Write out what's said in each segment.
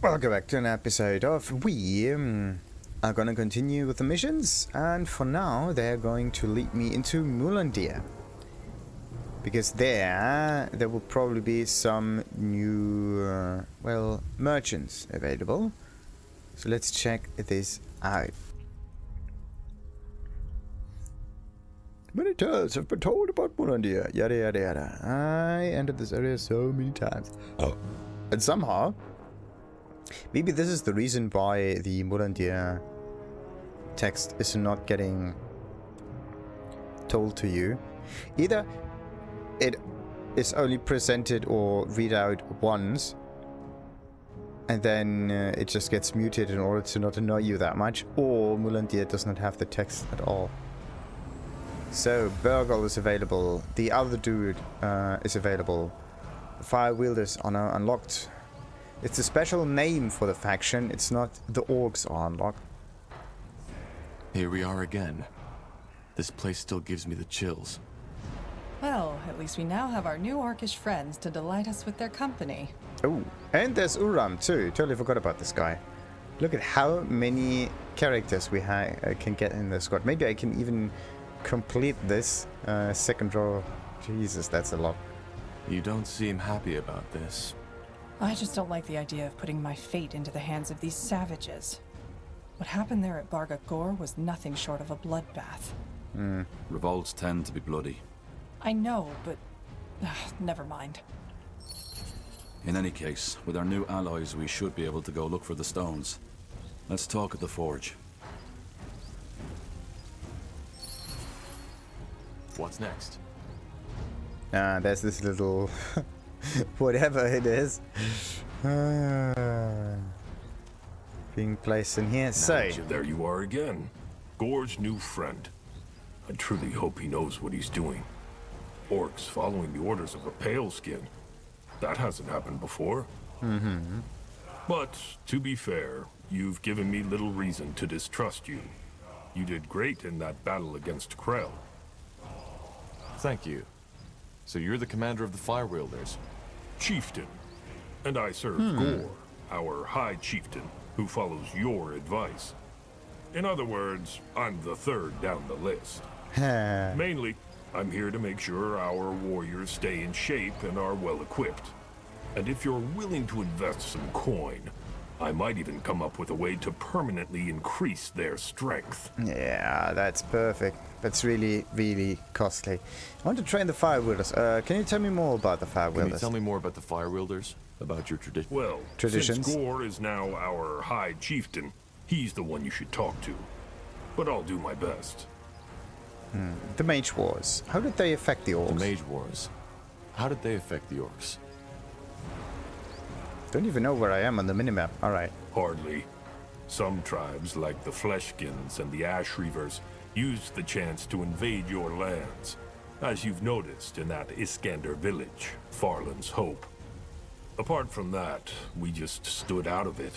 Welcome back to an episode of We are gonna continue with the missions, and for now they're going to lead me into Mulandir. Because there will probably be some new, merchants available. So let's check this out. Many tales have been told about Mulandir, yada yada yada. I entered this area so many times. And somehow, maybe this is the reason why the Mulandir text is not getting told to you. Either it is only presented or read out once, and then it just gets muted in order to not annoy you that much, or Mulandir does not have the text at all. So, Berghol is available, the other dude is available, the Fire Wielders are unlocked. It's a special name for the faction, it's not the Orcs are unlocked. Here we are again. This place still gives me the chills. Well, at least we now have our new orcish friends to delight us with their company. Oh, and there's Uram too, totally forgot about this guy. Look at how many characters we can get in the squad. Maybe I can even complete this second row. Jesus, that's a lot. You don't seem happy about this. I just don't like the idea of putting my fate into the hands of these savages. What happened there at Berghol was nothing short of a bloodbath. Revolts tend to be bloody. I know, but never mind. In any case, with our new allies, we should be able to go look for the stones. Let's talk at the forge. What's next? There's this little whatever it is being placed in here. So there you are again, Gor's new friend. I truly hope he knows what he's doing. Orcs following the orders of a pale skin. That hasn't happened before. But to be fair, you've given me little reason to distrust you. You did great in that battle against Krell. Thank you. So you're the commander of the Fire Wielders? Chieftain. And I serve Gor, our High Chieftain, who follows your advice. In other words, I'm the third down the list. Mainly, I'm here to make sure our warriors stay in shape and are well equipped. And if you're willing to invest some coin, I might even come up with a way to permanently increase their strength. yeah, that's perfect. That's really, really costly. I want to train the Fire Wielders. Can you tell me more about the Fire Wielders? Can you tell me more about the Fire Wielders? About your tradition? Well, Traditions? since Gor is now our High Chieftain, he's the one you should talk to. But I'll do my best. The Mage Wars. How did they affect the Orcs? The Mage Wars. How did they affect the Orcs? Don't even know where I am on the minimap. Alright. Hardly. Some tribes, like the Fleshskins and the Ash Reavers, used the chance to invade your lands, as you've noticed in that Iskander village, Farland's Hope. Apart from that, we just stood out of it.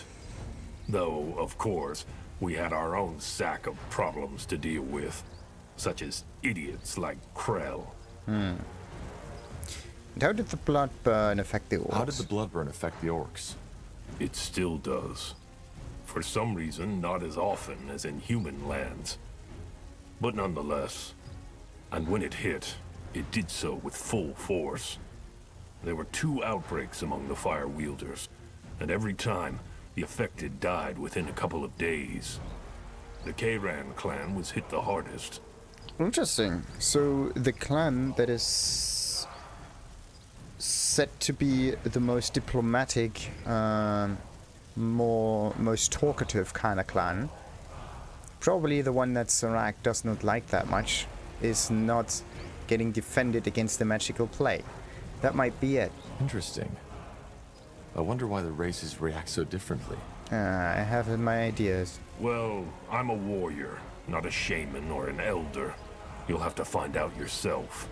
Though, of course, we had our own sack of problems to deal with, such as idiots like Krell. And how did the Bloodburn affect the Orcs? How did the Bloodburn affect the Orcs? It still does. For some reason, not as often as in human lands. But nonetheless, and when it hit, it did so with full force. There were 2 outbreaks among the Fire Wielders, and every time, the affected died within a couple of days. The Kayran clan was hit the hardest. Interesting. So the clan that is said to be the most diplomatic, most talkative kind of clan, probably the one that Xarr does not like that much, is not getting defended against the magical play. That might be it. Interesting. I wonder why the races react so differently. I have my ideas. Well, I'm a warrior, not a shaman or an elder. You'll have to find out yourself.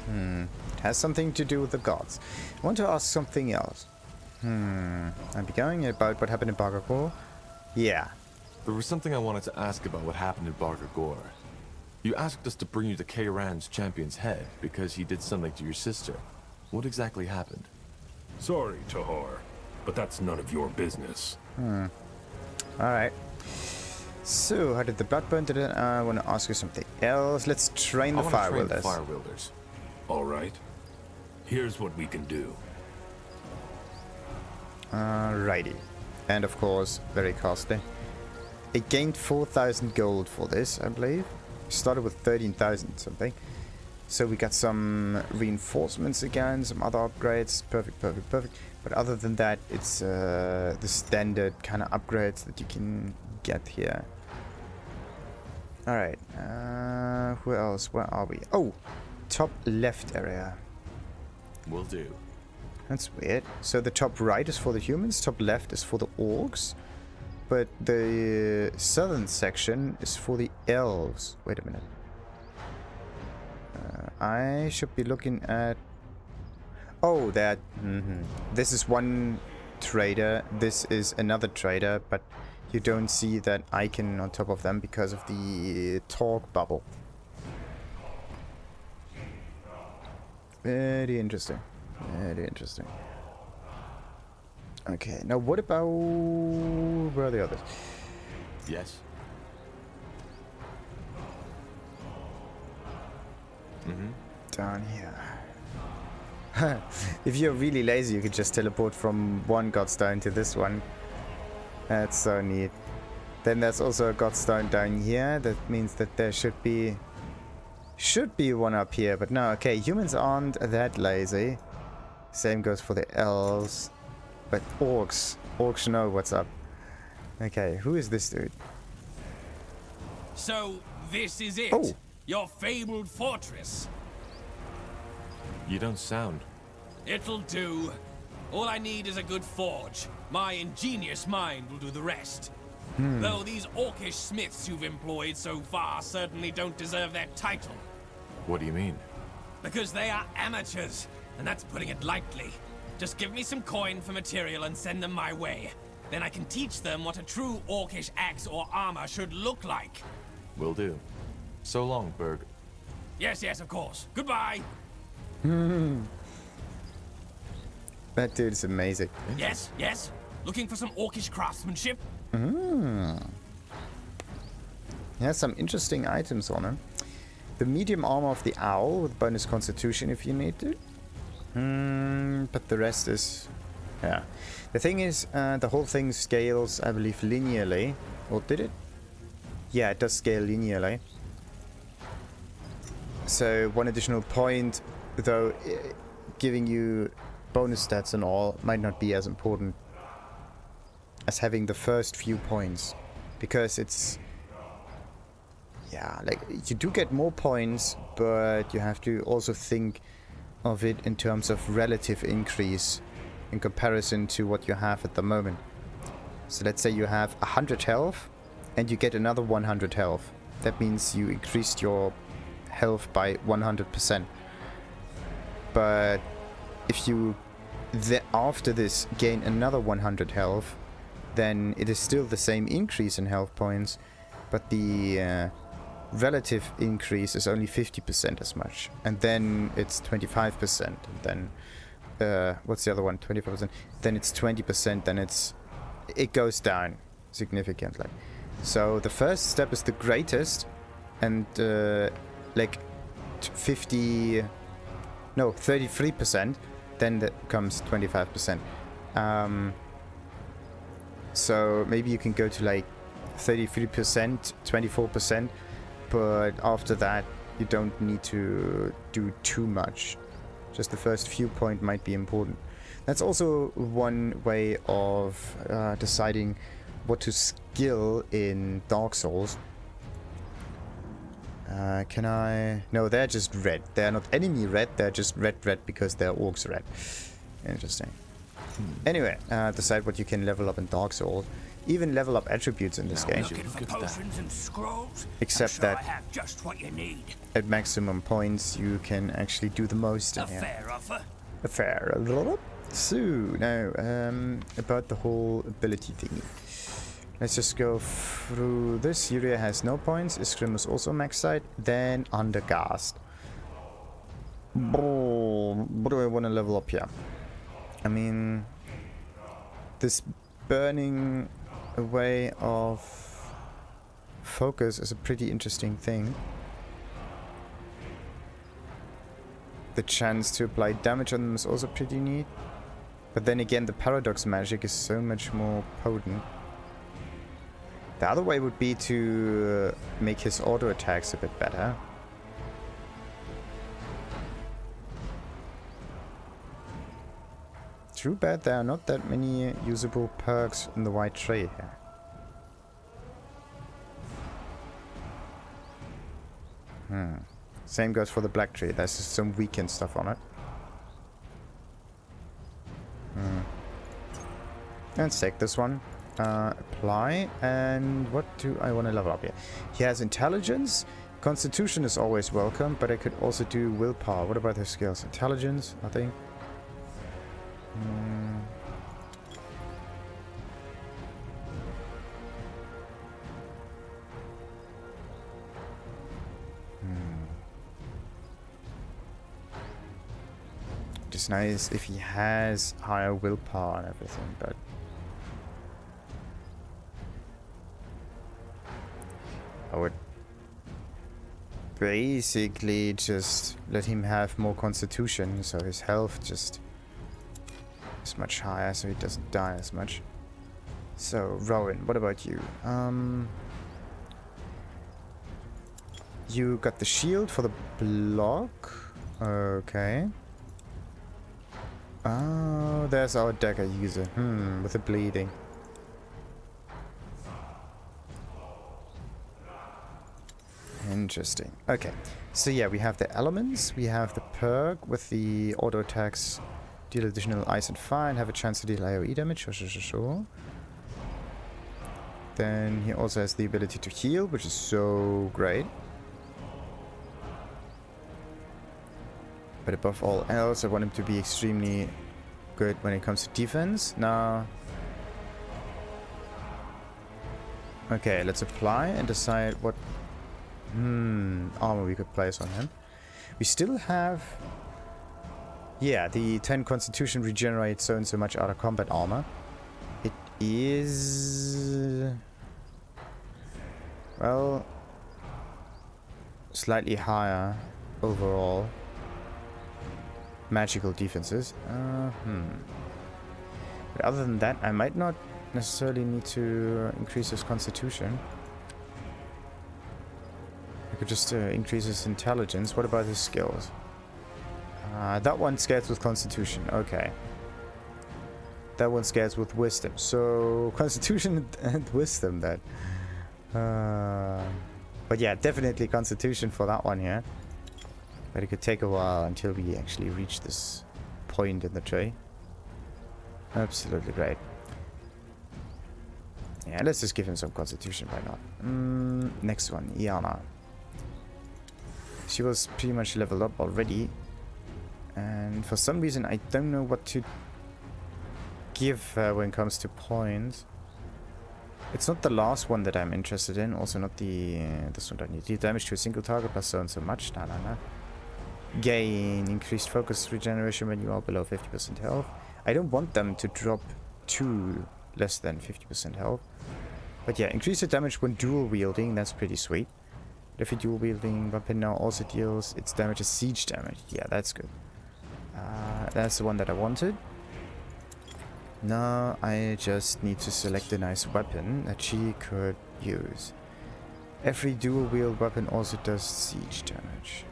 It has something to do with the gods. I want to ask something else. I'll be going about what happened in Berghol. Yeah. There was something I wanted to ask about what happened in Berghol. You asked us to bring you the Kayran's champion's head because he did something to your sister. What exactly happened? Sorry, Tahar. but that's none of your business. Alright. So, how did the Bloodburn do it? I want to ask you something else. Let's train the fire wielders. All right. Here's what we can do. Alrighty. And of course, very costly. It gained 4,000 gold for this, I believe. Started with 13,000 something. So we got some reinforcements again, some other upgrades. Perfect, perfect, perfect. But other than that, it's the standard kind of upgrades that you can get here. Alright. Who else? Where are we? Oh! Top left area. Will do. That's weird. So the top right is for the humans, top left is for the orcs. But the southern section is for the elves. Wait a minute. I should be looking at... Oh, that... This is one trader. This is another trader. But you don't see that icon on top of them because of the talk bubble. Very interesting. Very interesting. Okay, now what about... Where are the others? Yes. Down here. If you're really lazy, you could just teleport from one Godstone to this one. That's so neat. Then there's also a Godstone down here. That means that there should be one up here. But no, okay, humans aren't that lazy. Same goes for the elves. But orcs know what's up. Okay, who is this dude? So, this is it? Oh. Your fabled fortress? You don't sound. It'll do. All I need is a good forge. My ingenious mind will do the rest. Though these orcish smiths you've employed so far certainly don't deserve their title. What do you mean? Because they are amateurs, and that's putting it lightly. Just give me some coin for material and send them my way. Then I can teach them what a true orcish axe or armor should look like. Will do. So long, Berg. Yes, yes, of course. Goodbye. That dude is amazing. Yes, yes. Looking for some orcish craftsmanship? He has some interesting items on him. The medium armor of the owl with bonus constitution if you need to. But the rest is... Yeah. The thing is, the whole thing scales, I believe, linearly. Or did it? Yeah, it does scale linearly. So one additional point, though, giving you bonus stats and all, might not be as important as having the first few points. Because it's... Yeah, like, you do get more points, but you have to also think of it in terms of relative increase in comparison to what you have at the moment. So let's say you have 100 health and you get another 100 health. That means you increased your health by 100%. But if you after this gain another 100 health, then it is still the same increase in health points, but the relative increase is only 50% as much, and then it's 25%, and then what's the other one? 25%. Then it's 20%. Then it goes down significantly. So the first step is the greatest, and like 33%. Then that comes 25%. So maybe you can go to like 33%, 24%. But after that, you don't need to do too much. Just the first few points might be important. That's also one way of deciding what to skill in Dark Souls. Can I... No, they're just red. They're not enemy red, they're just red because they're orcs red. Interesting. Anyway, decide what you can level up in Dark Souls. Even level up attributes in this game. And scrolls. Except sure that I have just what you need. at maximum points you can actually do the most in A here. fair offer. A fair little. So now about the whole ability thingy. Let's just go through this. Yuria has no points. Isgrimm is also max side. Then Undergast. What do I want to level up here? I mean, this burning away of focus is a pretty interesting thing. The chance to apply damage on them is also pretty neat. But then again, the paradox magic is so much more potent. The other way would be to make his auto attacks a bit better. Too bad there are not that many usable perks in the white tray here. Same goes for the black tree. There's just some weekend stuff on it. Let's take this one. Apply. And what do I want to level up here? He has intelligence. Constitution is always welcome, but I could also do willpower. What about his skills? Intelligence, nothing. It's nice if he has higher willpower and everything, but I would basically just let him have more constitution, so his health just is much higher, so he doesn't die as much. So, Rowan, what about you? You got the shield for the block. Okay. Oh, there's our dagger user. With the bleeding. Interesting. Okay. So yeah, we have the elements. We have the perk with the auto attacks. Deal additional ice and fire and have a chance to deal AoE damage. Sure. Then he also has the ability to heal, which is so great. But above all else, I want him to be extremely good when it comes to defense. Now, okay, let's apply and decide what armor we could place on him. We still have, yeah, the 10 constitution regenerates so and so much out of combat armor. It is, well, slightly higher overall. Magical defenses. But other than that, I might not necessarily need to increase his constitution. I could just increase his intelligence. What about his skills? That one scales with constitution. Okay. That one scales with wisdom. So constitution and wisdom then. But yeah, definitely constitution for that one here. But it could take a while until we actually reach this point in the tray. Absolutely great. Yeah, let's just give him some constitution, why not? Next one, Iana. She was pretty much leveled up already. And for some reason, I don't know what to give her when it comes to points. It's not the last one that I'm interested in. Also not the... this one don't need. Deal damage to a single target plus so and so much. Nah. Gain increased focus regeneration when you are below 50% health. I don't want them to drop to less than 50% health. But yeah, increase the damage when dual wielding. That's pretty sweet. If a dual wielding weapon now also deals its damage as siege damage. Yeah, that's good. That's the one that I wanted. Now I just need to select a nice weapon that she could use. Every dual wield weapon also does siege damage.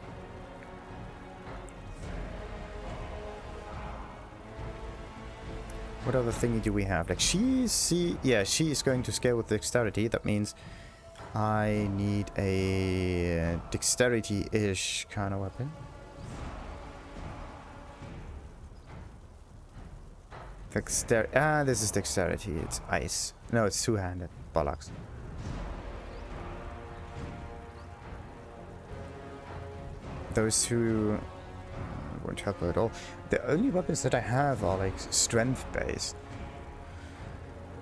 What other thingy do we have? Like she is going to scale with dexterity. That means I need a dexterity-ish kind of weapon. This is dexterity. It's ice. No, it's two-handed. Bollocks. Those two won't help her at all. The only weapons that I have are like strength-based.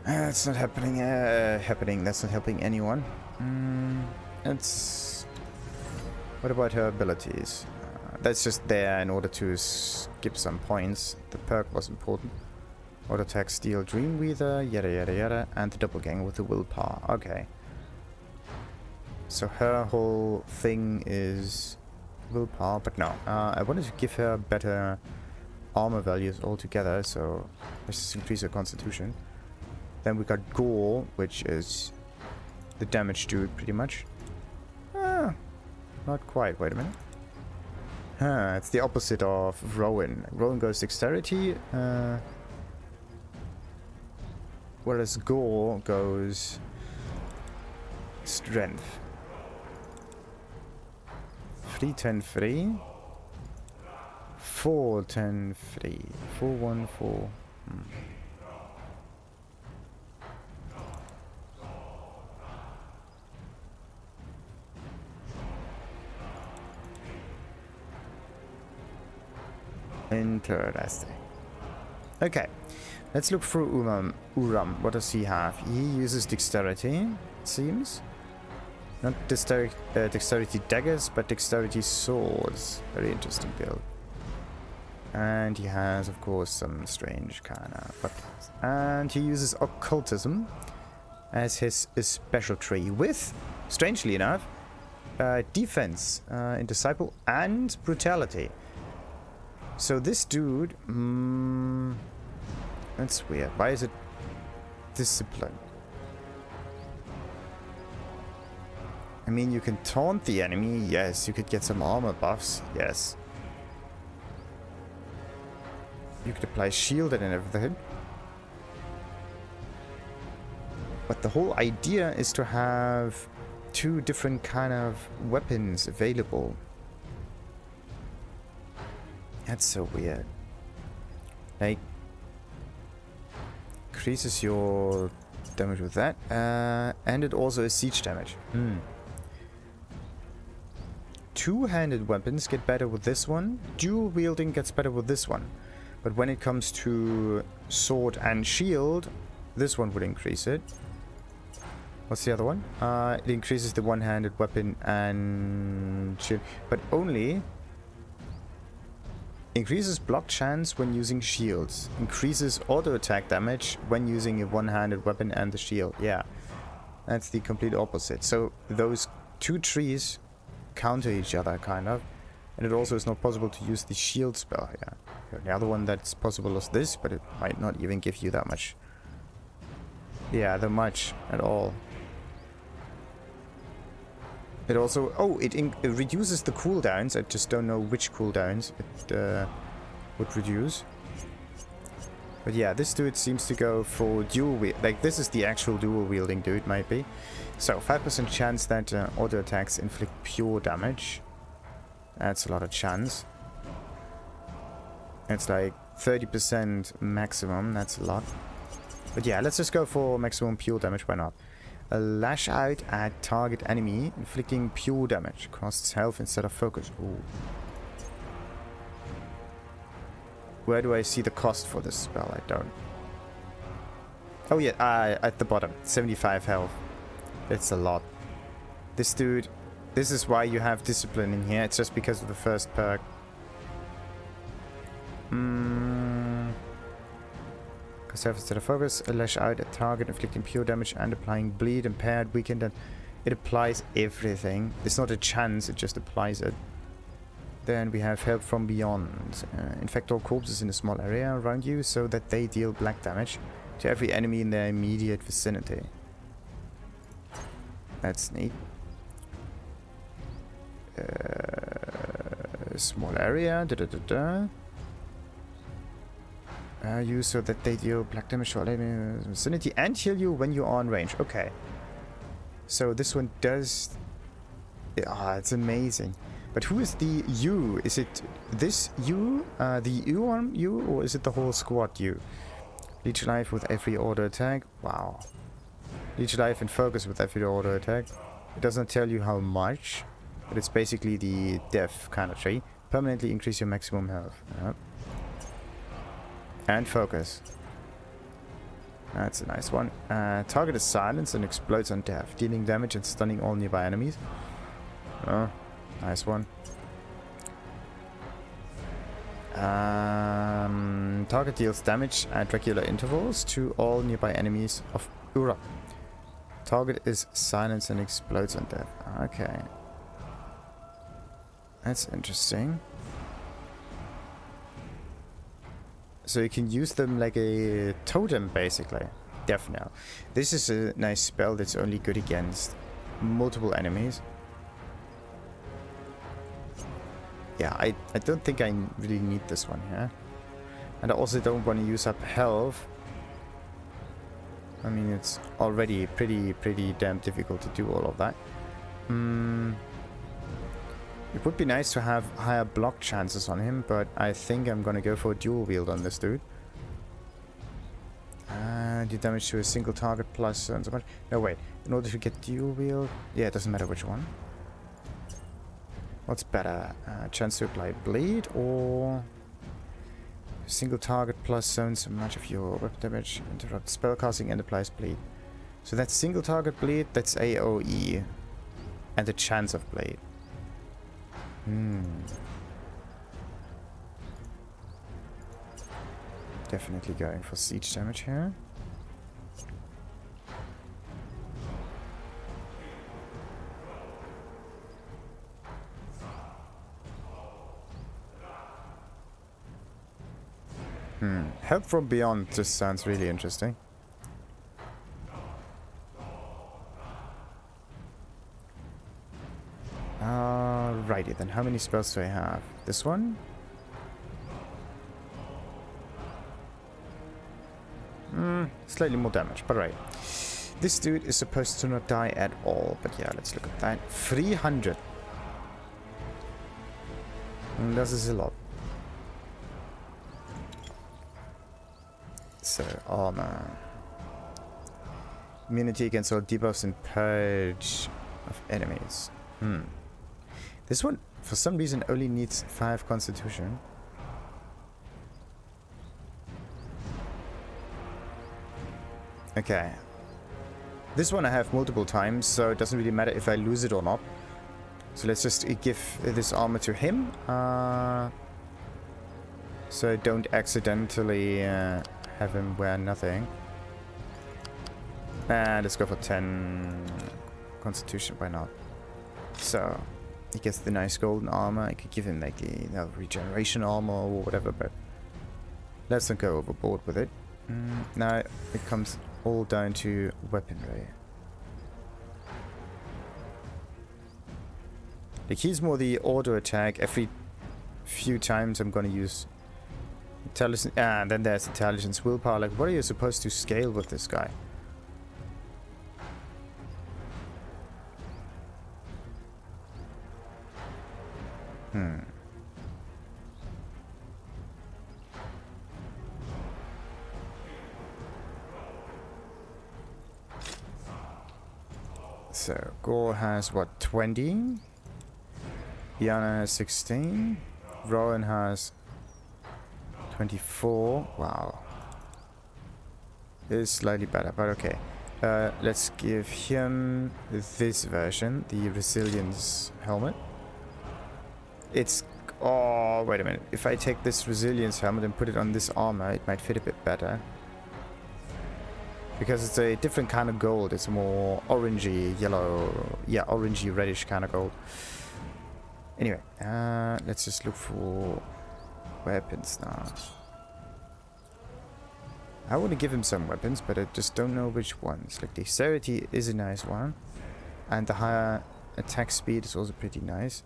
That's not happening. That's not helping anyone. What about her abilities? That's just there in order to skip some points. The perk was important. Auto attack, Steel Dreamweaver, yada yada yada, and the doppelganger with the willpower. Okay. So her whole thing is willpower, but no. I wanted to give her better armor values altogether, so let's just increase her constitution. Then we got Gore, which is the damage dude, pretty much. Not quite. Wait a minute. It's the opposite of Rowan. Rowan goes dexterity, whereas Gore goes strength. 3, 10, 3. 4, 10, 3. 4, 1, 4. Interesting. Okay, let's look through Uram. What does he have? He uses dexterity, it seems. Not dexterity daggers, but dexterity swords. Very interesting build. And he has, of course, some strange kind of weapons. And he uses occultism as his special tree with, strangely enough, defense in disciple and brutality. So this dude, that's weird. Why is it discipline? I mean, you can taunt the enemy, yes. You could get some armor buffs, yes. You could apply shield and everything. But the whole idea is to have 2 different kind of weapons available. That's so weird. Like, increases your damage with that, and it also is siege damage. Two-handed weapons get better with this one. Dual wielding gets better with this one. But when it comes to sword and shield, this one would increase it. What's the other one? It increases the one-handed weapon and shield, but only increases block chance when using shields. Increases auto attack damage when using a one-handed weapon and the shield. Yeah, that's the complete opposite. So those 2 trees counter each other, kind of. And it also is not possible to use the shield spell here. The other one that's possible is this, but it might not even give you that much. Yeah, that much at all. It also... Oh, it reduces the cooldowns. I just don't know which cooldowns it would reduce. But yeah, this dude seems to go for dual wield. Like, this is the actual dual wielding dude, might be. So, 5% chance that auto attacks inflict pure damage. That's a lot of chance. It's like 30% maximum. That's a lot. But yeah, let's just go for maximum pure damage. Why not? A lash out at target enemy, inflicting pure damage. Costs health instead of focus. Ooh. Where do I see the cost for this spell? I don't. Oh yeah, at the bottom. 75 health. It's a lot. This dude... This is why you have discipline in here. It's just because of the first perk. Cause health instead of focus. A lash out at target, inflicting pure damage and applying bleed, impaired, weakened, and it applies everything. It's not a chance, it just applies it. Then we have help from beyond. Infect all corpses in a small area around you so that they deal black damage to every enemy in their immediate vicinity. That's neat. Small area. You so that they deal black damage to all enemies in the vicinity and heal you when you are in range. Okay. So this one does... it's amazing. But who is the you? Is it this you? The Uram you? Or is it the whole squad you? Leech life with every auto attack. Wow. Leech life and focus with every auto attack. It doesn't tell you how much. But it's basically the death kind of tree. Permanently increase your maximum health. Yep. And focus. That's a nice one. Target is silenced and explodes on death, dealing damage and stunning all nearby enemies. Oh, nice one. Target deals damage at regular intervals to all nearby enemies of Uram. Target is silenced and explodes on death. Okay. That's interesting. So you can use them like a totem, basically. Definitely. This is a nice spell that's only good against multiple enemies. Yeah, I don't think I really need this one here. And I also don't want to use up health. I mean, it's already pretty damn difficult to do all of that. It would be nice to have higher block chances on him, but I think I'm gonna go for a dual wield on this dude. Do damage to a single target plus so and so much. No, wait. In order to get dual wield, yeah, it doesn't matter which one. What's better? Chance to apply bleed or single target plus so and so much of your weapon damage, interrupt spellcasting and applies bleed. So that's single target bleed, that's AoE. And the chance of bleed. Definitely going for siege damage here. Help from beyond just sounds really interesting. Alrighty then, how many spells do I have? This one? Slightly more damage, but right. This dude is supposed to not die at all, but yeah, let's look at that. 300. This is a lot. So, armor. Immunity against all debuffs and purge of enemies. This one, for some reason, only needs 5 constitution. Okay. This one I have multiple times, so it doesn't really matter if I lose it or not. So let's just give this armor to him. So I don't accidentally have him wear nothing. And let's go for 10 constitution, why not? So he gets the nice golden armor. I could give him like the regeneration armor or whatever, but let's not go overboard with it. Now it comes all down to weaponry. Like he's more the auto attack. Every few times I'm gonna use intelligence. And then there's intelligence, willpower. Like what are you supposed to scale with this guy? So, Gore has what, 20? Iana has 16. Rowan has 24. Wow. It is slightly better, but okay. Let's give him this version, the Resilience helmet. It's... Oh, wait a minute. If I take this Resilience helmet and put it on this armor, it might fit a bit better. Because it's a different kind of gold. It's a more orangey, yellow... Yeah, orangey, reddish kind of gold. Anyway, let's just look for weapons now. I want to give him some weapons, but I just don't know which ones. Like, Dexterity is a nice one. And the higher attack speed is also pretty nice.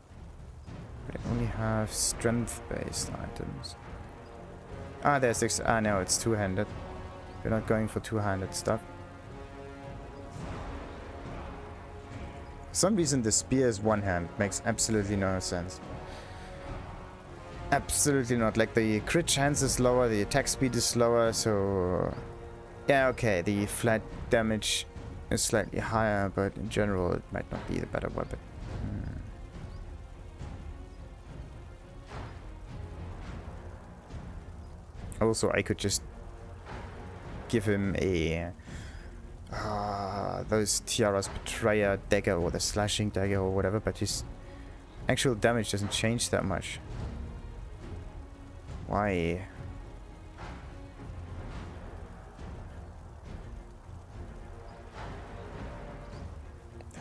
But I only have strength-based items. Ah, there's six. Ah, no, it's two-handed. We're not going for two-handed stuff. For some reason, the spear is one-hand. Makes absolutely no sense. Absolutely not. Like, the crit chance is lower, the attack speed is slower, so... Yeah, okay, the flat damage is slightly higher, but in general, it might not be the better weapon. Also, I could just give him a those Tiara's Betrayer dagger or the slashing dagger or whatever, but his actual damage doesn't change that much. Why?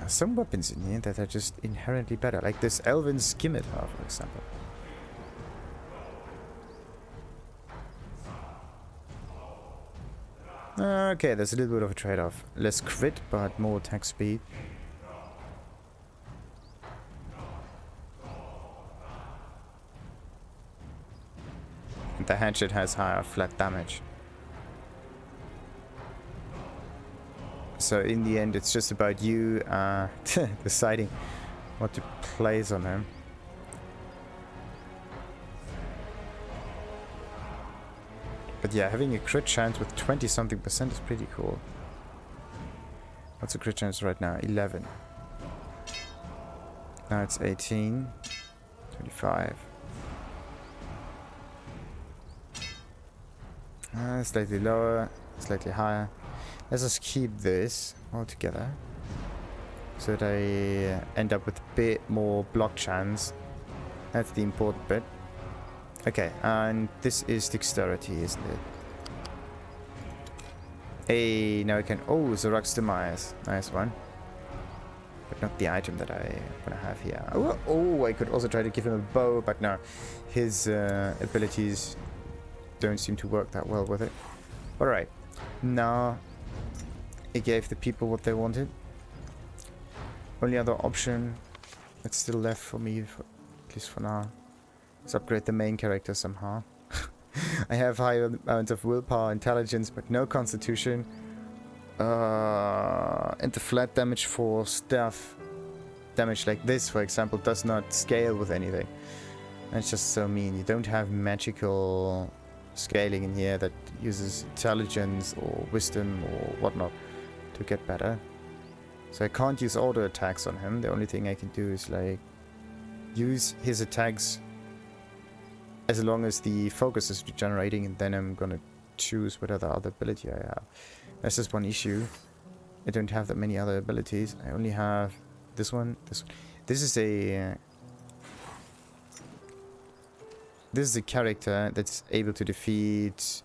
some weapons in here that are just inherently better, like this Elven Scimitar, for example. Okay, there's a little bit of a trade-off. Less crit, but more attack speed. And the hatchet has higher flat damage. So in the end, it's just about you deciding what to place on him. But yeah, having a crit chance with 20-something% is pretty cool. What's the crit chance right now? 11. Now it's 18. 25. Slightly lower, slightly higher. Let's just keep this all together. So that I end up with a bit more block chance. That's the important bit. Okay, and this is dexterity, isn't it? Hey, now I can... Oh, Zarok's Demise. Nice one. But not the item that I want to have here. Oh, I could also try to give him a bow, but no. His abilities don't seem to work that well with it. Alright. Now, it gave the people what they wanted. Only other option that's still left for me, at least for now, is upgrade the main character somehow. I have high amounts of willpower, intelligence, but no constitution. And the flat damage for stealth damage like this, for example, does not scale with anything. That's just so mean. You don't have magical scaling in here that uses intelligence or wisdom or whatnot to get better. So I can't use auto attacks on him. The only thing I can do is like use his attacks as long as the focus is regenerating, and then I'm gonna choose what other ability I have. That's just one issue. I don't have that many other abilities. I only have this one, this one. This is a character that's able to defeat...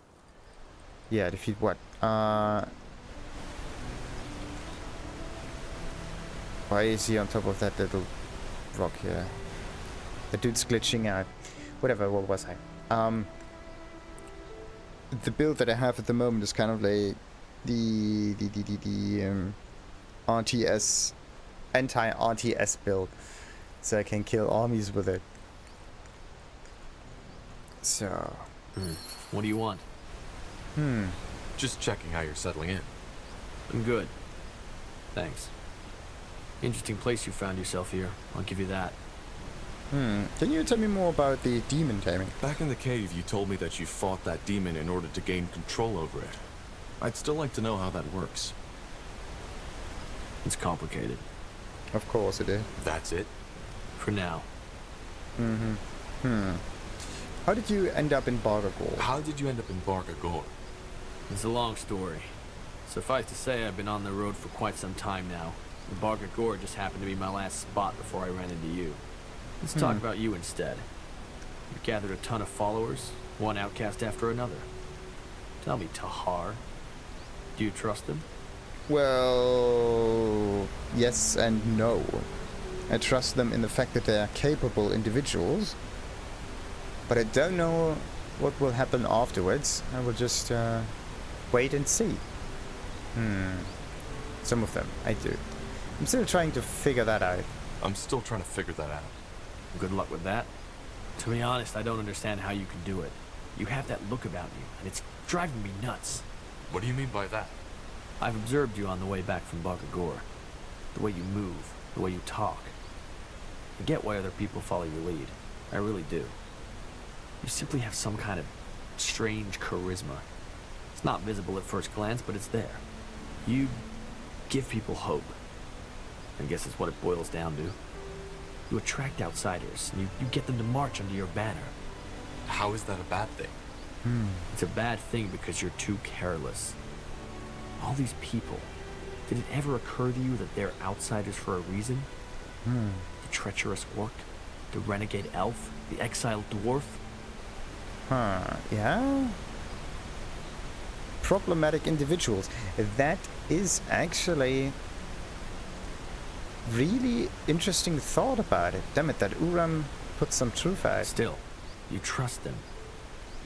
Yeah, defeat what? Why is he on top of that little rock here? The dude's glitching out. Whatever, what was I? The build that I have at the moment is kind of like the RTS, anti-RTS build. So I can kill armies with it. So... What do you want? Just checking how you're settling in. I'm good. Thanks. Interesting place you found yourself here. I'll give you that. Can you tell me more about the demon taming? Back in the cave, you told me that you fought that demon in order to gain control over it. I'd still like to know how that works. It's complicated. Of course it is. That's it? For now. How did you end up in Berghol? How did you end up in Barghor? It's a long story. Suffice to say, I've been on the road for quite some time now. And Berghor just happened to be my last spot before I ran into you. Let's talk about you instead. You've gathered a ton of followers, one outcast after another. Tell me, Tahar, do you trust them? Well, yes and no. I trust them in the fact that they are capable individuals, but I don't know what will happen afterwards. I will just wait and see. Some of them, I do. I'm still trying to figure that out. I'm still trying to figure that out. Good luck with that. To be honest, I don't understand how you can do it. You have that look about you, and it's driving me nuts. What do you mean by that? I've observed you on the way back from Berghor. The way you move, the way you talk. I get why other people follow your lead. I really do. You simply have some kind of strange charisma. It's not visible at first glance, but it's there. You give people hope. I guess that's what it boils down to. You attract outsiders, and you get them to march under your banner. How is that a bad thing? It's a bad thing because you're too careless. All these people, did it ever occur to you that they're outsiders for a reason? The treacherous orc, the renegade elf, the exiled dwarf? Yeah? Problematic individuals. That is actually really interesting thought about it. Damn it, that Uram put some truth out. Still, you trust them.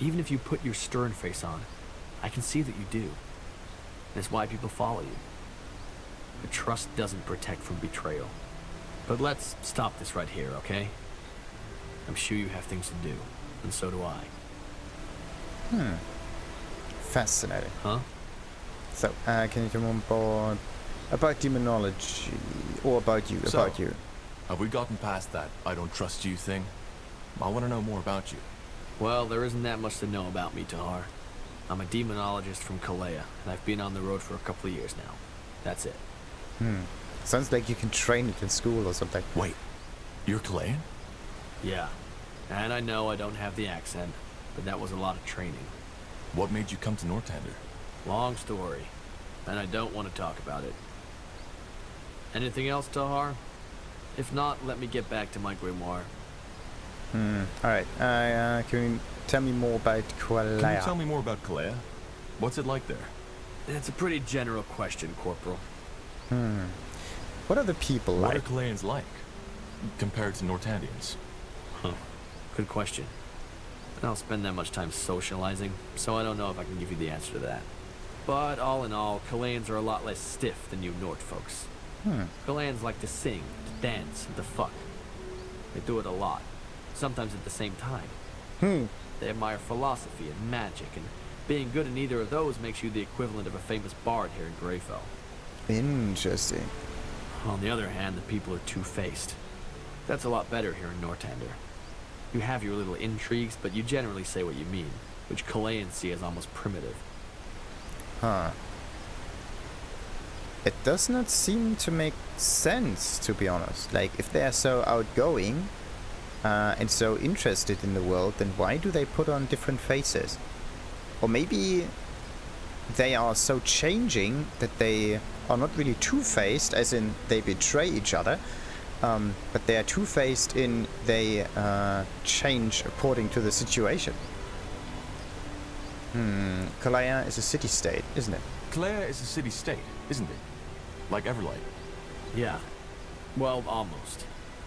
Even if you put your stern face on, I can see that you do. That's why people follow you. But trust doesn't protect from betrayal. But let's stop this right here, okay? I'm sure you have things to do, and so do I. Fascinating. Huh? So, can you tell me more about demonology? Or about you, So, about you? Have we gotten past that I don't trust you thing? I want to know more about you. Well, there isn't that much to know about me, Tahar. I'm a demonologist from Kalea, and I've been on the road for a couple of years now. That's it. Sounds like you can train it in school or something. Wait, you're Kalayan? Yeah. And I know I don't have the accent, but that was a lot of training. What made you come to Northander? Long story, and I don't want to talk about it. Anything else, Tahar? If not, let me get back to my grimoire. Alright, can you tell me more about Can you Kalea? tell me more about Kalea? What's it like there? It's a pretty general question, Corporal. What are the people What like? are Kalayans like, compared to Northandians? Good question. I don't spend that much time socializing, so I don't know if I can give you the answer to that. But all in all, Kalayans are a lot less stiff than you Nort folks. Kalayans like to sing, to dance, and to fuck. They do it a lot, sometimes at the same time. They admire philosophy and magic, and being good in either of those makes you the equivalent of a famous bard here in Greyfell. Interesting. On the other hand, the people are two-faced. That's a lot better here in Northander. You have your little intrigues, but you generally say what you mean, which Kalayans see as almost primitive. It does not seem to make sense, to be honest. Like, if they are so outgoing and so interested in the world, then why do they put on different faces? Or maybe they are so changing that they are not really two-faced, as in they betray each other, but they are two-faced in they change according to the situation. Kalea is a city-state, isn't it? Kalea is a city-state, isn't it? Like Everlight. Yeah. Well, almost.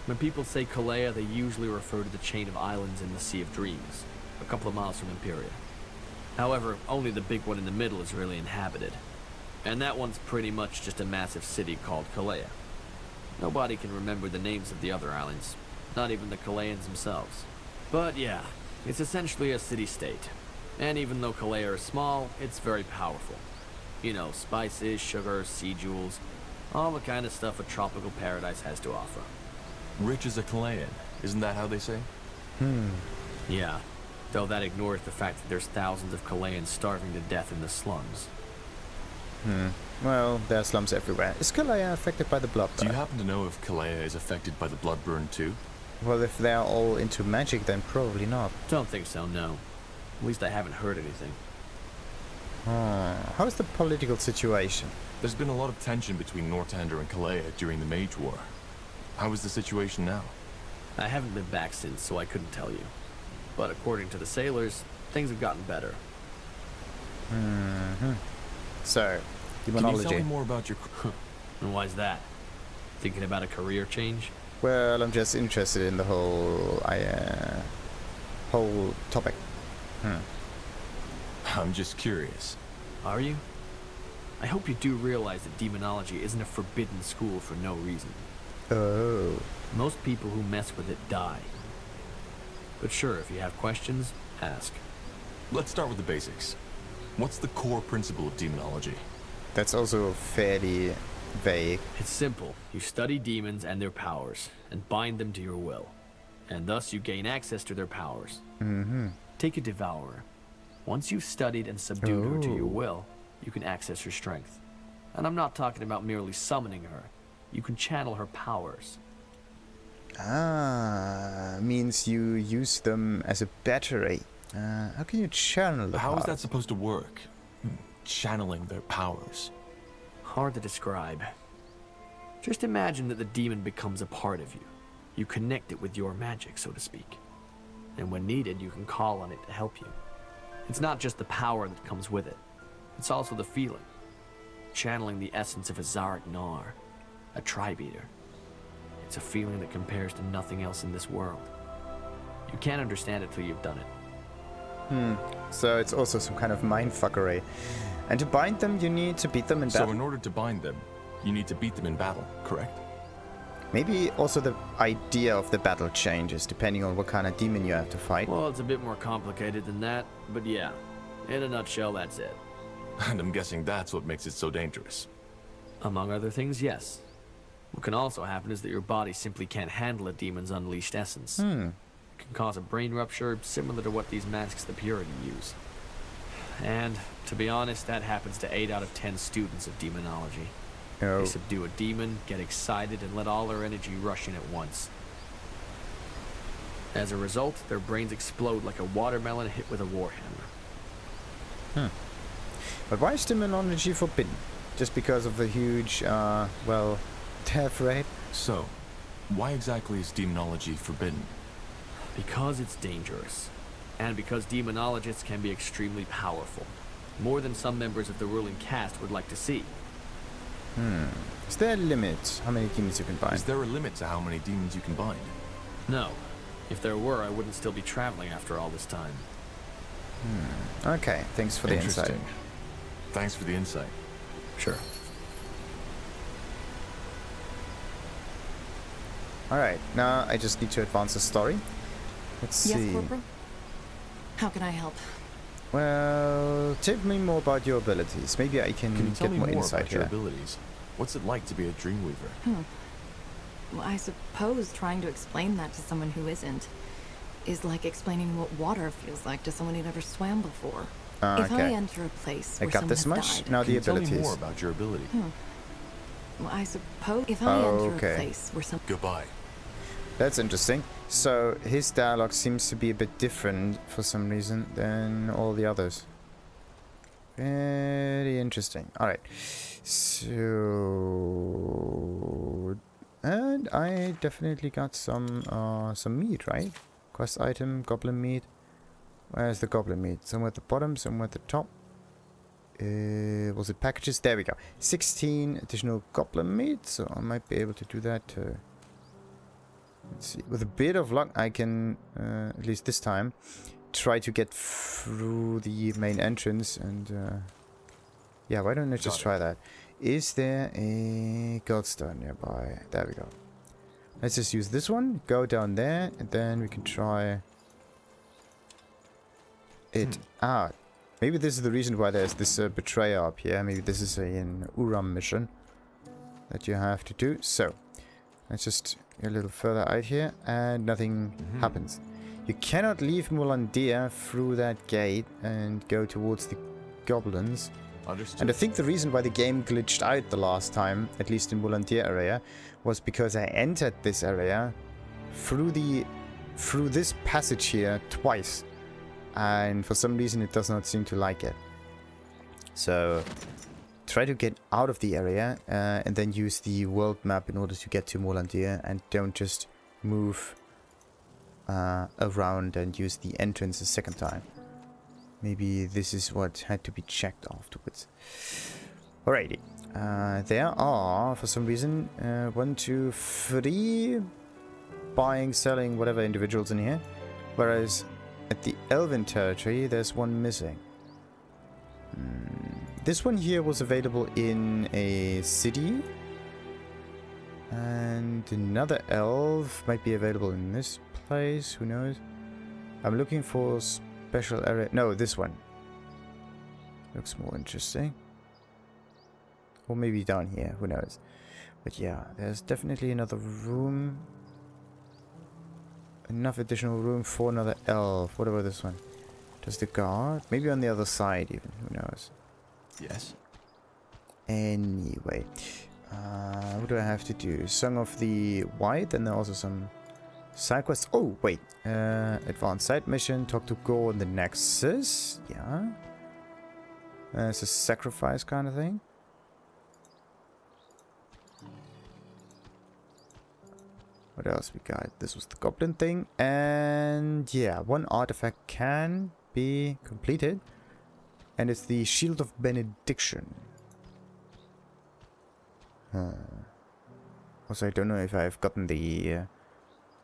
When people say Kalea, they usually refer to the chain of islands in the Sea of Dreams, a couple of miles from Imperia. However, only the big one in the middle is really inhabited. And that one's pretty much just a massive city called Kalea. Nobody can remember the names of the other islands, not even the Kalayans themselves. But yeah, it's essentially a city-state. And even though Kalea is small, it's very powerful. You know, spices, sugar, sea jewels, all the kind of stuff a tropical paradise has to offer. Rich as a Kalayan, isn't that how they say? Yeah, though that ignores the fact that there's thousands of Kalayans starving to death in the slums. Well, there are slums everywhere. Is Kalea affected by the Bloodburn? Do you happen to know if Kalea is affected by the Bloodburn too? Well, if they are all into magic, then probably not. Don't think so, no. At least I haven't heard anything. How's the political situation? There's been a lot of tension between Northander and Kalea during the Mage War. How is the situation now? I haven't been back since, so I couldn't tell you. But according to the sailors, things have gotten better. So, Can you demonology. tell me more about your... And why's that? Thinking about a career change? Well, I'm just interested in the whole topic. I'm just curious. Are you? I hope you do realize that demonology isn't a forbidden school for no reason. Oh. Most people who mess with it die. But sure, if you have questions, ask. Let's start with the basics. What's the core principle of demonology? That's also fairly vague. It's simple. You study demons and their powers, and bind them to your will. And thus you gain access to their powers. Take a devourer. Once you've studied and subdued her to your will, you can access her strength. And I'm not talking about merely summoning her. You can channel her powers. Means you use them as a battery. How can you channel the How is power? that supposed to work? Channeling their powers. Hard to describe. Just imagine that the demon becomes a part of you. You connect it with your magic, so to speak. And when needed, you can call on it to help you. It's not just the power that comes with it. It's also the feeling. Channeling the essence of a Xarr, a tribe eater. It's a feeling that compares to nothing else in this world. You can't understand it till you've done it. So it's also some kind of mindfuckery. And to bind them, you need to beat them in battle. So in order to bind them, you need to beat them in battle, correct? Maybe also the idea of the battle changes depending on what kind of demon you have to fight. Well, it's a bit more complicated than that, but yeah. In a nutshell, that's it. And I'm guessing that's what makes it so dangerous. Among other things, yes. What can also happen is that your body simply can't handle a demon's unleashed essence. It can cause a brain rupture similar to what these masks the Purity use. And, to be honest, that happens to 8 out of 10 students of demonology. Oh. They subdue a demon, get excited, and let all their energy rush in at once. As a result, their brains explode like a watermelon hit with a warhammer. But why is demonology forbidden? Just because of the huge, well, death rate? So, why exactly is demonology forbidden? Because it's dangerous. And because demonologists can be extremely powerful. More than some members of the ruling caste would like to see. Is there a limit how many demons you can bind? Is there a limit to how many demons you can bind? No. If there were, I wouldn't still be traveling after all this time. Okay, thanks for the insight. Interesting. Thanks for the insight. Sure. Alright, now I just need to advance the story. Let's see. Yes, Corporal? How can I help? Well, tell me more about your abilities. Maybe I can, Can you tell get me more more insight about your here. abilities? What's it like to be a Dreamweaver? Well, I suppose trying to explain that to someone who isn't is like explaining what water feels like to someone who never swam before. If I Okay. enter a place I where got someone this has much. died, Now Can the you tell me abilities. more about your ability? well, I suppose if I enter Okay. a place where some Goodbye. That's interesting. So his dialogue seems to be a bit different for some reason than all the others. Very interesting. Alright. So... And I definitely got some meat, right? Quest item, goblin meat. Where's the goblin meat? Somewhere at the bottom, somewhere at the top. Was it packages? There we go. 16 additional goblin meat, so I might be able to do that. Let's see. With a bit of luck, I can, at least this time, try to get through the main entrance. And yeah, why don't I just try that? Is there a goldstone nearby? There we go. Let's just use this one. Go down there, and then we can try it out. Maybe this is the reason why there's this betrayer up here. Maybe this is an Uram mission that you have to do. So, let's just get a little further out here, and nothing happens. You cannot leave Mulandir through that gate and go towards the goblins. Understood. And I think the reason why the game glitched out the last time, at least in Mulandir area, was because I entered this area through this passage here twice. And for some reason it does not seem to like it. So try to get out of the area and then use the world map in order to get to Mulandir, and don't just move around and use the entrance a second time. Maybe this is what had to be checked afterwards. Alrighty. There are, for some reason, 1, 2, 3 buying, selling, whatever individuals in here. Whereas at the Elven territory, there's one missing. This one here was available in a city. And another elf might be available in this place. Who knows? I'm looking for special area. No, this one. Looks more interesting. Or maybe down here. Who knows? But yeah, there's definitely another room. Enough additional room for another elf. What about this one? Does the guard? Maybe on the other side even. Who knows? Yes. Anyway. What do I have to do? Song of the White, and then also some side quests. Oh, wait. Advanced side mission. Talk to Gore in the Nexus. Yeah. It's a sacrifice kind of thing. What else we got? This was the goblin thing. And yeah, one artifact can be completed. And it's the Shield of Benediction. Also, I don't know if I've gotten the...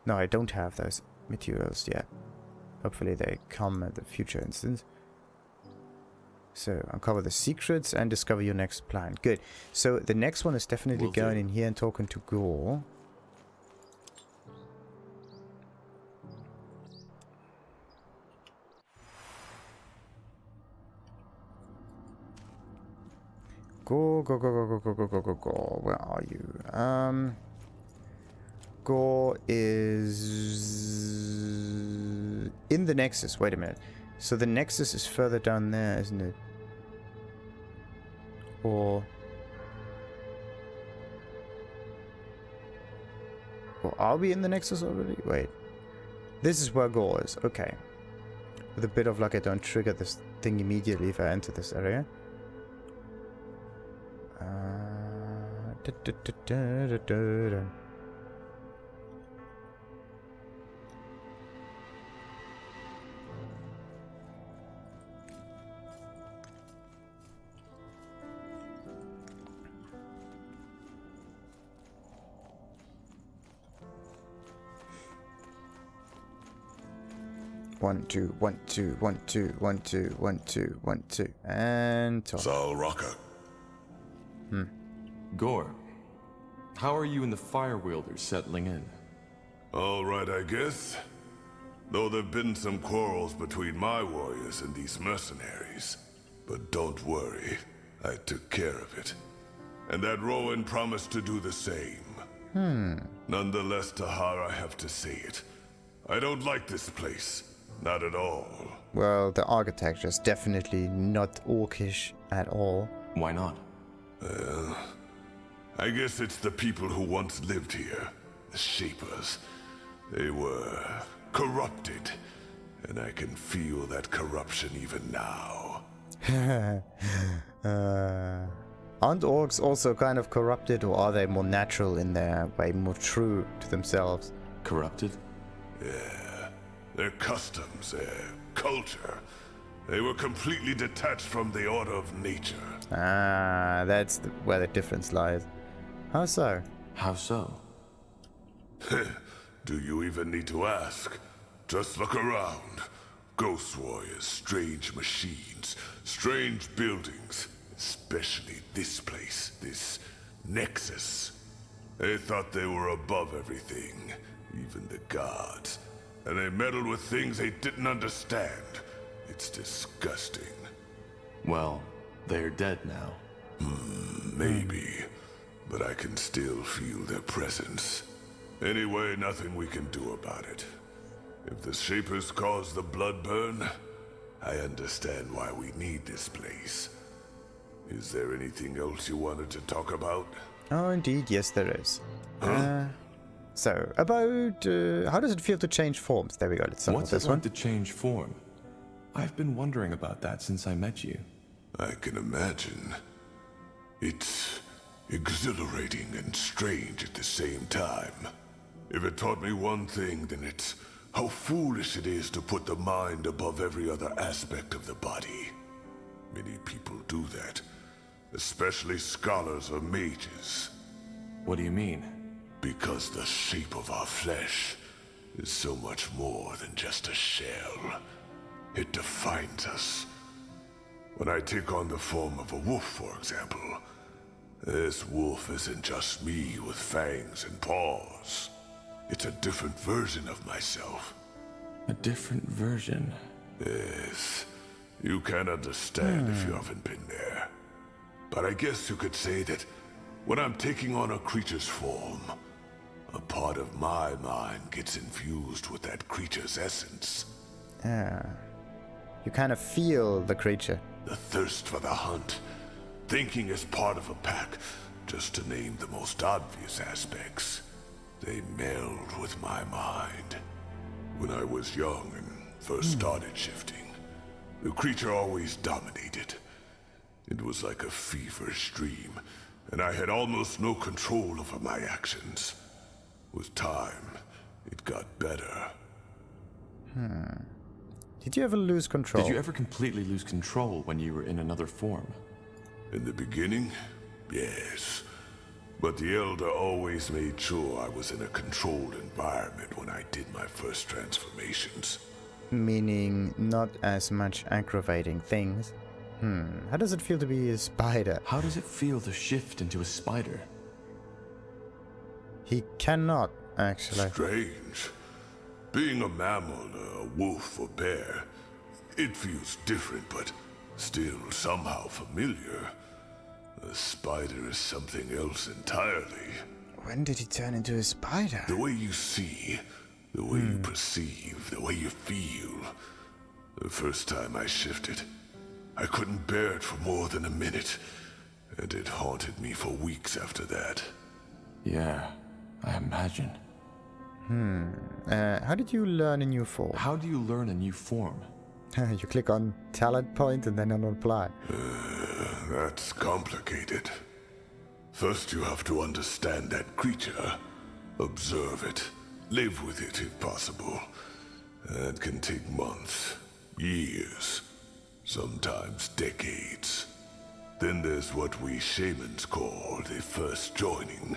no, I don't have those materials yet. Hopefully they come at the future instance. So, uncover the secrets and discover your next plan. Good. So, the next one is definitely going in here and talking to Gore. Go. Where are you? Gore is in the Nexus. Wait a minute. So the Nexus is further down there, isn't it? Or are we in the Nexus already? Wait. This is where Gore is. Okay. With a bit of luck, I don't trigger this thing immediately if I enter this area. 1, 2, 1, 2, 1, 2, 1, 2, 1, 2, 1, 2, and talk. Saul Rocker. Gore, how are you and the Fire Wielders settling in? All right, I guess. Though there've been some quarrels between my warriors and these mercenaries. But don't worry, I took care of it. And that Rowan promised to do the same. Nonetheless, Tahar, I have to say it. I don't like this place. Not at all. Well, the architecture is definitely not orcish at all. Why not? Well, I guess it's the people who once lived here. The Shapers. They were corrupted. And I can feel that corruption even now. Aren't orcs also kind of corrupted, or are they more natural in their way, more true to themselves? Corrupted? Yeah. Their customs, their culture. They were completely detached from the order of nature. Ah, that's where the difference lies. How so? How so? Do you even need to ask? Just look around. Ghost warriors, strange machines, strange buildings. Especially this place, this Nexus. They thought they were above everything, even the gods. And they meddled with things they didn't understand. It's disgusting. Well, they're dead now. Maybe. But I can still feel their presence. Anyway, nothing we can do about it. If the Shapers caused the Bloodburn, I understand why we need this place. Is there anything else you wanted to talk about? Oh, indeed, yes, there is. So, about how does it feel to change forms? There we go. Let's start with What's this it one. like to change form? I've been wondering about that since I met you. I can imagine. It's exhilarating and strange at the same time. If it taught me one thing, then it's how foolish it is to put the mind above every other aspect of the body. Many people do that, especially scholars or mages. What do you mean? Because the shape of our flesh is so much more than just a shell. It defines us. When I take on the form of a wolf, for example, this wolf isn't just me with fangs and paws. It's a different version of myself. A different version? Yes. You can understand if you haven't been there. But I guess you could say that when I'm taking on a creature's form, a part of my mind gets infused with that creature's essence. Ah. You kind of feel the creature. The thirst for the hunt. Thinking as part of a pack, just to name the most obvious aspects. They meld with my mind. When I was young and first started shifting, the creature always dominated. It was like a feverish dream, and I had almost no control over my actions. With time, it got better. Did you ever lose control? Did you ever completely lose control when you were in another form? In the beginning, yes. But the Elder always made sure I was in a controlled environment when I did my first transformations. Meaning not as much aggravating things. How does it feel to be a spider? How does it feel to shift into a spider? He cannot, actually. Strange. Being a mammal, a wolf or bear, it feels different, but still somehow familiar. A spider is something else entirely. When did he turn into a spider? The way you see, the way you perceive, the way you feel. The first time I shifted, I couldn't bear it for more than a minute, and it haunted me for weeks after that. Yeah, I imagine. How did you learn a new form? How do you learn a new form? You click on talent point and then on apply. That's complicated. First you have to understand that creature, observe it, live with it if possible. That can take months, years, sometimes decades. Then there's what we shamans call the first joining.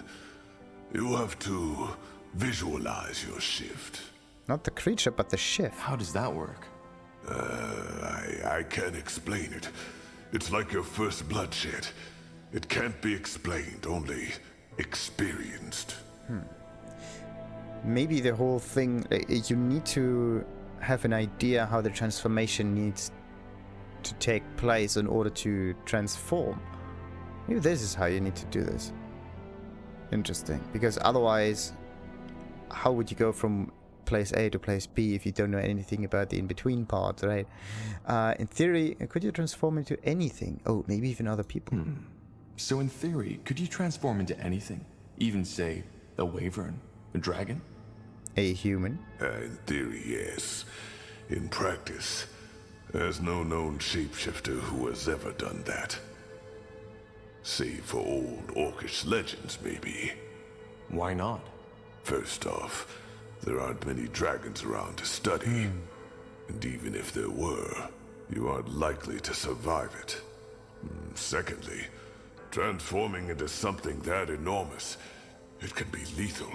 You have to visualize your shift. Not the creature, but the shift. How does that work? I can't explain it. It's like your first bloodshed. It can't be explained, only experienced. Maybe the whole thing, you need to have an idea how the transformation needs to take place in order to transform. Maybe this is how you need to do this. Interesting, because otherwise, how would you go from place A to place B if you don't know anything about the in-between parts, right? In theory, could you transform into anything? Oh, maybe even other people. So in theory, could you transform into anything? Even, say, a wyvern, a dragon? A human? In theory, yes. In practice, there's no known shapeshifter who has ever done that. Save for old Orcish legends, maybe. Why not? First off, there aren't many dragons around to study. And even if there were, you aren't likely to survive it. Secondly, transforming into something that enormous, it can be lethal.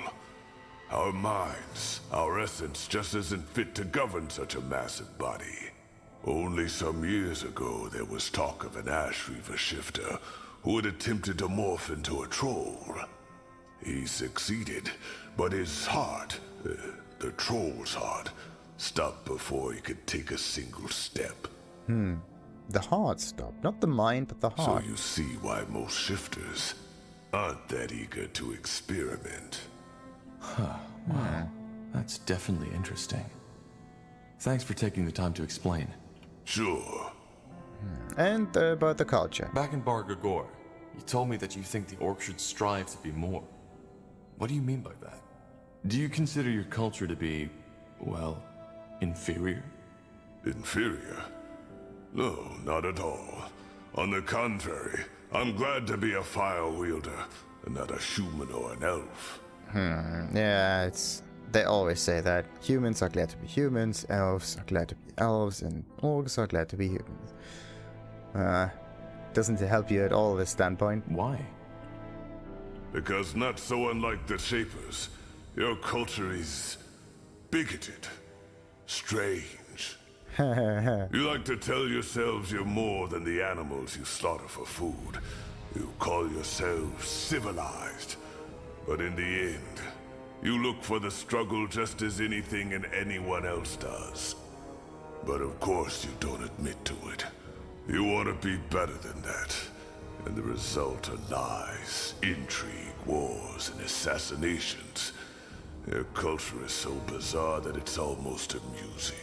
Our minds, our essence just isn't fit to govern such a massive body. Only some years ago, there was talk of an Ash Reaver shifter who had attempted to morph into a troll. He succeeded, but his heart, the troll's heart, stopped before he could take a single step. The heart stopped. Not the mind, but the heart. So you see why most shifters aren't that eager to experiment. Wow, that's definitely interesting. Thanks for taking the time to explain. Sure. And about the culture. Back in Barghol, you told me that you think the Orcs should strive to be more. What do you mean by that? Do you consider your culture to be, well, inferior? Inferior? No, not at all. On the contrary, I'm glad to be a fire wielder, and not a human or an elf. Yeah, they always say that. Humans are glad to be humans, elves are glad to be elves, and orcs are glad to be humans. Doesn't help you at all, this standpoint. Why? Because not so unlike the Shapers, your culture is bigoted, strange. You like to tell yourselves you're more than the animals you slaughter for food. You call yourselves civilized. But in the end, you look for the struggle just as anything and anyone else does. But of course you don't admit to it. You want to be better than that. And the result are lies, intrigue, wars, and assassinations. Your culture is so bizarre that it's almost amusing.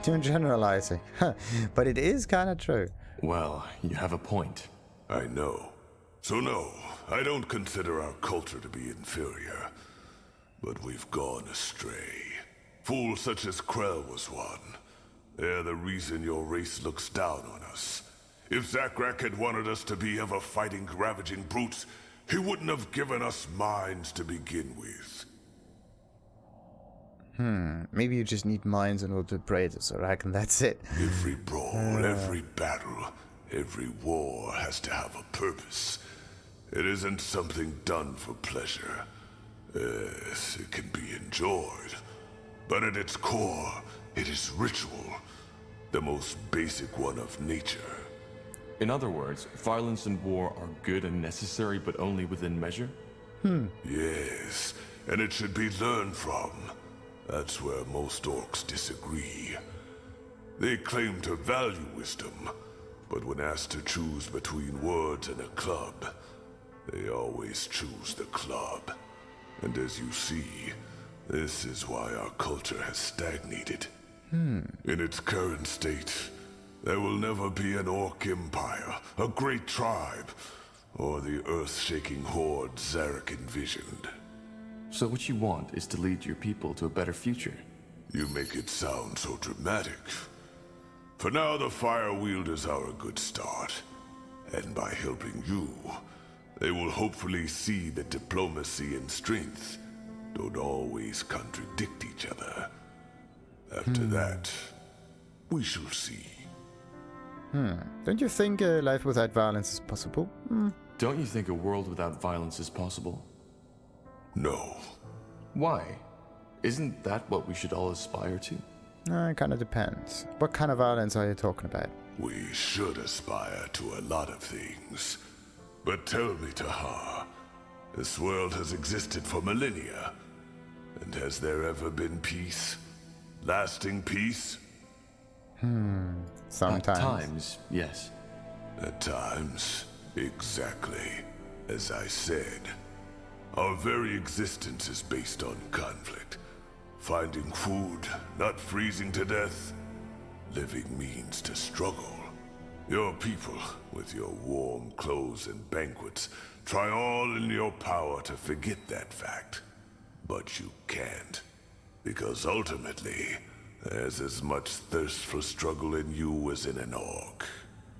You're generalizing. But it is kind of true. Well, you have a point. I know. So no, I don't consider our culture to be inferior. But we've gone astray. Fools such as Krell was one. They're the reason your race looks down on us. If Zakrak had wanted us to be ever-fighting, ravaging brutes, he wouldn't have given us minds to begin with. Maybe you just need minds in order to pray to Zarak, and that's it. Every brawl, every battle, every war has to have a purpose. It isn't something done for pleasure. Yes, it can be enjoyed. But at its core, it is ritual. The most basic one of nature. In other words, violence and war are good and necessary, but only within measure? Yes, and it should be learned from. That's where most orcs disagree. They claim to value wisdom, but when asked to choose between words and a club, they always choose the club. And as you see, this is why our culture has stagnated. In its current state, there will never be an orc empire, a great tribe, or the earth-shaking horde Xarr envisioned. So what you want is to lead your people to a better future? You make it sound so dramatic. For now, the Fire Wielders are a good start. And by helping you, they will hopefully see that diplomacy and strength don't always contradict each other. After that, we shall see. Don't you think life without violence is possible? Don't you think a world without violence is possible? No. Why? Isn't that what we should all aspire to? It kind of depends. What kind of violence are you talking about? We should aspire to a lot of things. But tell me, Tahar, this world has existed for millennia. And has there ever been peace? Lasting peace? Sometimes. At times, yes. At times, exactly. As I said, our very existence is based on conflict. Finding food, not freezing to death. Living means to struggle. Your people, with your warm clothes and banquets, try all in your power to forget that fact. But you can't. Because ultimately, there's as much thirst for struggle in you as in an orc.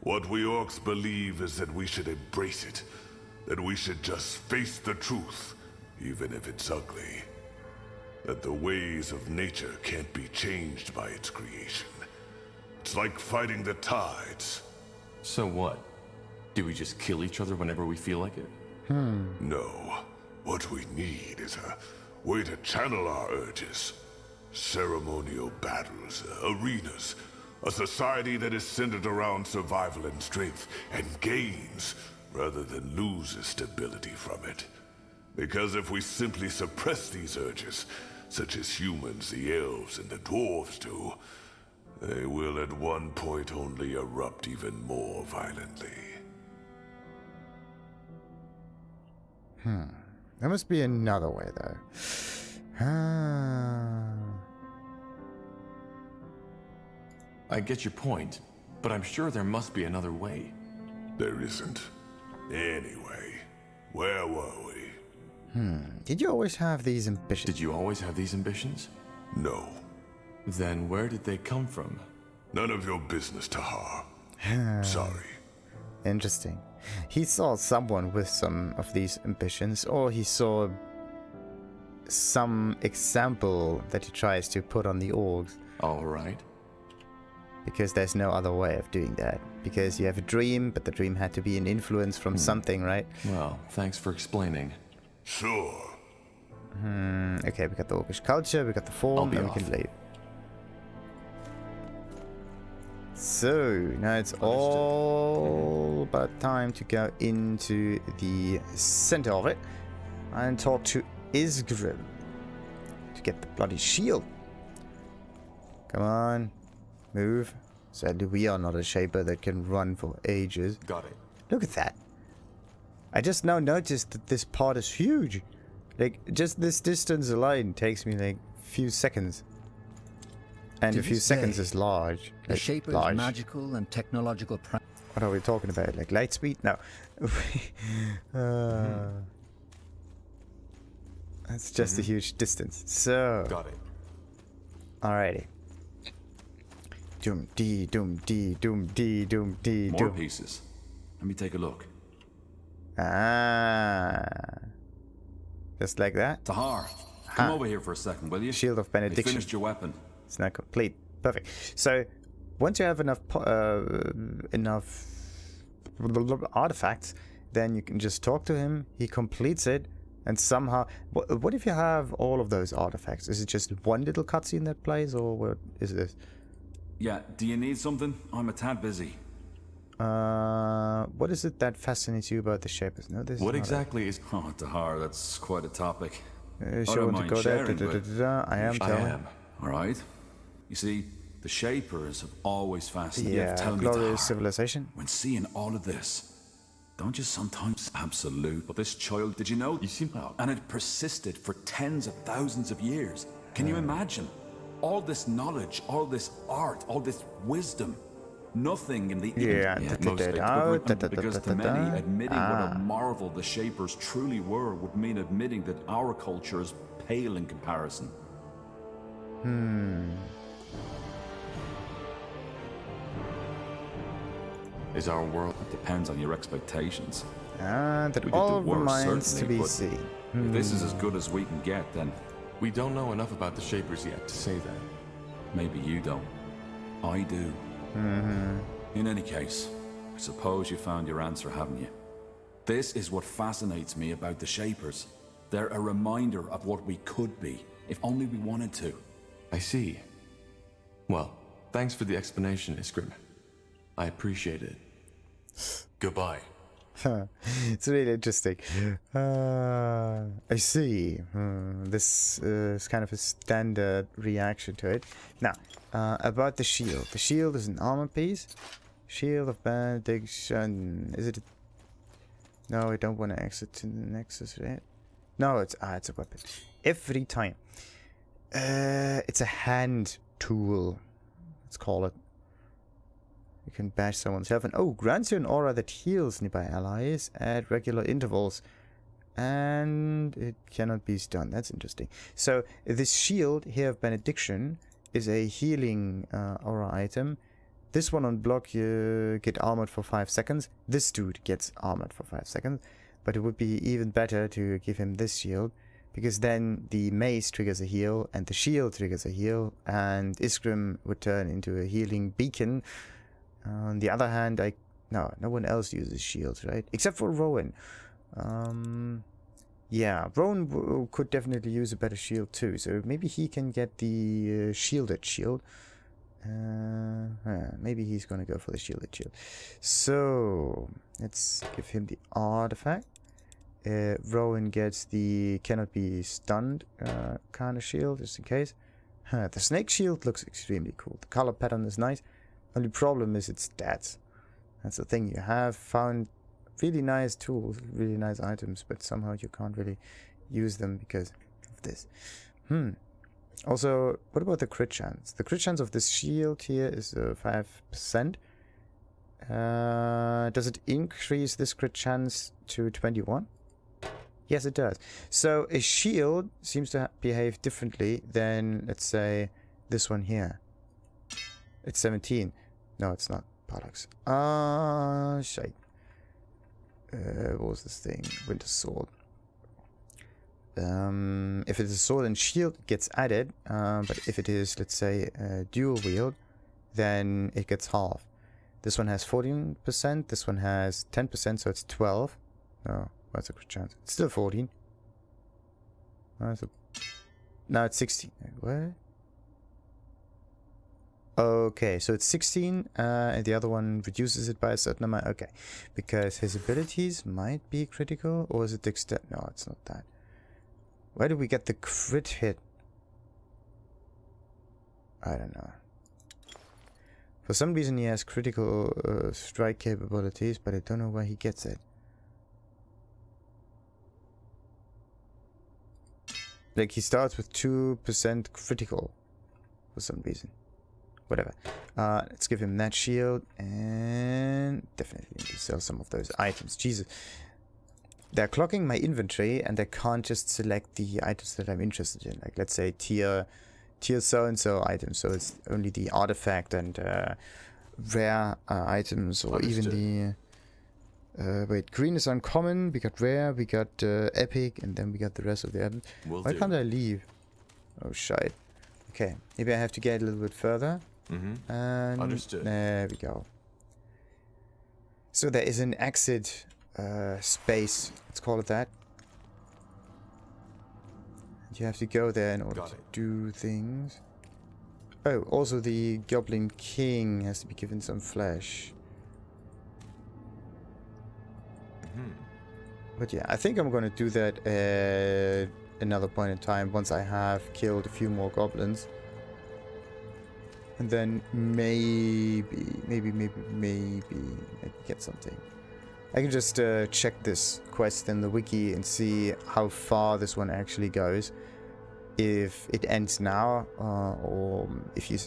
What we orcs believe is that we should embrace it. That we should just face the truth, even if it's ugly. That the ways of nature can't be changed by its creation. It's like fighting the tides. So what? Do we just kill each other whenever we feel like it? No. What we need is a way to channel our urges. Ceremonial battles, arenas. A society that is centered around survival and strength, and gains, rather than loses stability from it. Because if we simply suppress these urges, such as humans, the elves, and the dwarves do, they will at one point only erupt even more violently. There must be another way, though. I get your point, but I'm sure there must be another way. There isn't. Anyway, where were we? Did you always have these ambitions? Did you always have these ambitions? No. Then where did they come from? None of your business, Tahar. Sorry. Interesting. He saw someone with some of these ambitions, or he saw some example that he tries to put on the orcs. All right. Because there's no other way of doing that. Because you have a dream, but the dream had to be an influence from something, right? Well, thanks for explaining. Sure. Okay, we got the orcish culture, we got the form, be and we off. can leave. So, now it's all about time to go into the center of it and talk to Isgrimm to get the bloody shield. Come on, move. Sadly, we are not a shaper that can run for ages. Got it. Look at that. I just now noticed that this part is huge. Like, just this distance alone takes me like a few seconds. And To a few this seconds day, is large. The Like, Shaper's large. magical and technological What are we talking about? Like light speed? No. That's just a huge distance. So. Got it. Alrighty. Doom dee doom dee doom dee doom dee More doom. pieces. Let me take a look. Ah. Just like that. Tahar, come over here for a second, will you? Shield of I Benediction. finished your weapon. It's not complete. Perfect. So, once you have enough artifacts, then you can just talk to him, he completes it, and somehow... What if you have all of those artifacts? Is it just one little cutscene that plays, or what is this? Yeah, do you need something? I'm a tad busy. What is it that fascinates you about the Shapers? No, this What is exactly is... Oh, Tahar, that's quite a topic. Sure, want to go there? I am I telling. am. Alright. You see, the Shapers have always fascinated. Yeah, Tell me, glorious Tahar, civilization. when seeing all of this, don't you sometimes absolute? But this child, did you know? You seem... And it persisted for tens of thousands of years. Can you imagine? All this knowledge, all this art, all this wisdom. Nothing in the... Yeah, because to many, admitting what a marvel the Shapers truly were would mean admitting that our culture is pale in comparison. Is our world... It depends on your expectations. And that We could all do worse, remains to certainly, be but seen. If this is as good as we can get, then We don't know enough about the Shapers yet to say that. maybe you don't. I do. In any case, I suppose you found your answer, haven't you? This is what fascinates me about the Shapers. They're a reminder of what we could be, if only we wanted to. I see. Well, thanks for the explanation, Isgrimm. I appreciate it. Goodbye. It's really interesting. I see. This is kind of a standard reaction to it. Now, about the shield. The shield is an armor piece. Shield of Benediction. Is it? No, I don't want to exit to the Nexus, right? No, it's a weapon. Every time. It's a hand tool. Let's call it. You can bash someone's health and grants you an aura that heals nearby allies at regular intervals. And it cannot be stunned. That's interesting. So this shield here of Benediction is a healing aura item. This one on block you get armored for 5 seconds. This dude gets armored for 5 seconds. But it would be even better to give him this shield, because then the mace triggers a heal and the shield triggers a heal, and Isgrimm would turn into a healing beacon. On the other hand, no one else uses shields, right? Except for Rowan. Yeah, Rowan could definitely use a better shield too, so maybe he can get the shielded shield. Maybe he's gonna go for the shielded shield. So let's give him the artifact. Rowan gets the cannot be stunned kind of shield, just in case. The snake shield looks extremely cool. The color pattern is nice. Only problem is its stats. That's the thing. You have found really nice tools, really nice items, but somehow you can't really use them because of this. Also, what about the crit chance? The crit chance of this shield here is 5%. Does it increase this crit chance to 21? Yes, it does. So a shield seems to behave differently than, let's say, this one here. It's 17. No, it's not. Bollocks. Shite. What was this thing? Winter Sword. If it is a sword and shield, it gets added. But if it is, let's say, dual wield, then it gets half. This one has 14%. This one has 10%, so it's 12. No, what's the chance? It's still 14. Now it's 16. What? Okay, so it's 16, and the other one reduces it by a certain amount. Okay, because his abilities might be critical, or is it extent? No, it's not that. Where do we get the crit hit? I don't know. For some reason he has critical strike capabilities, but I don't know where he gets it. Like, he starts with 2% critical for some reason. Whatever. Let's give him that shield, and definitely need to sell some of those items. Jesus. They're clocking my inventory, and I can't just select the items that I'm interested in. Like, let's say tier so-and-so items, so it's only the artifact and rare items, or even the... wait, green is uncommon, we got rare, we got epic, and then we got the rest of the items. Why can't I leave? Oh, shite. Okay, maybe I have to get a little bit further. And understood. There we go. So there is an exit space. Let's call it that. You have to go there in order to do things. Oh, also the Goblin King has to be given some flesh. But yeah, I think I'm gonna do that at another point in time once I have killed a few more goblins. And then maybe I can get something. I can just check this quest in the wiki and see how far this one actually goes. If it ends now, or if you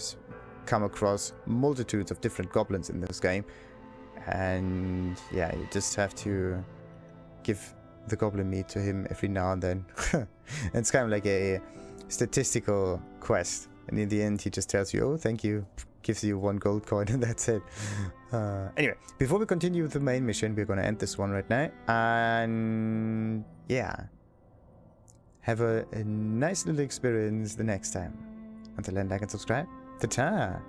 come across multitudes of different goblins in this game. And yeah, you just have to give the goblin meat to him every now and then. And it's kind of like a statistical quest. And in the end, he just tells you, oh, thank you. Gives you 1 gold coin and that's it. Anyway, before we continue with the main mission, we're going to end this one right now. And yeah. Have a nice little experience the next time. Until then, like and subscribe. Ta-ta!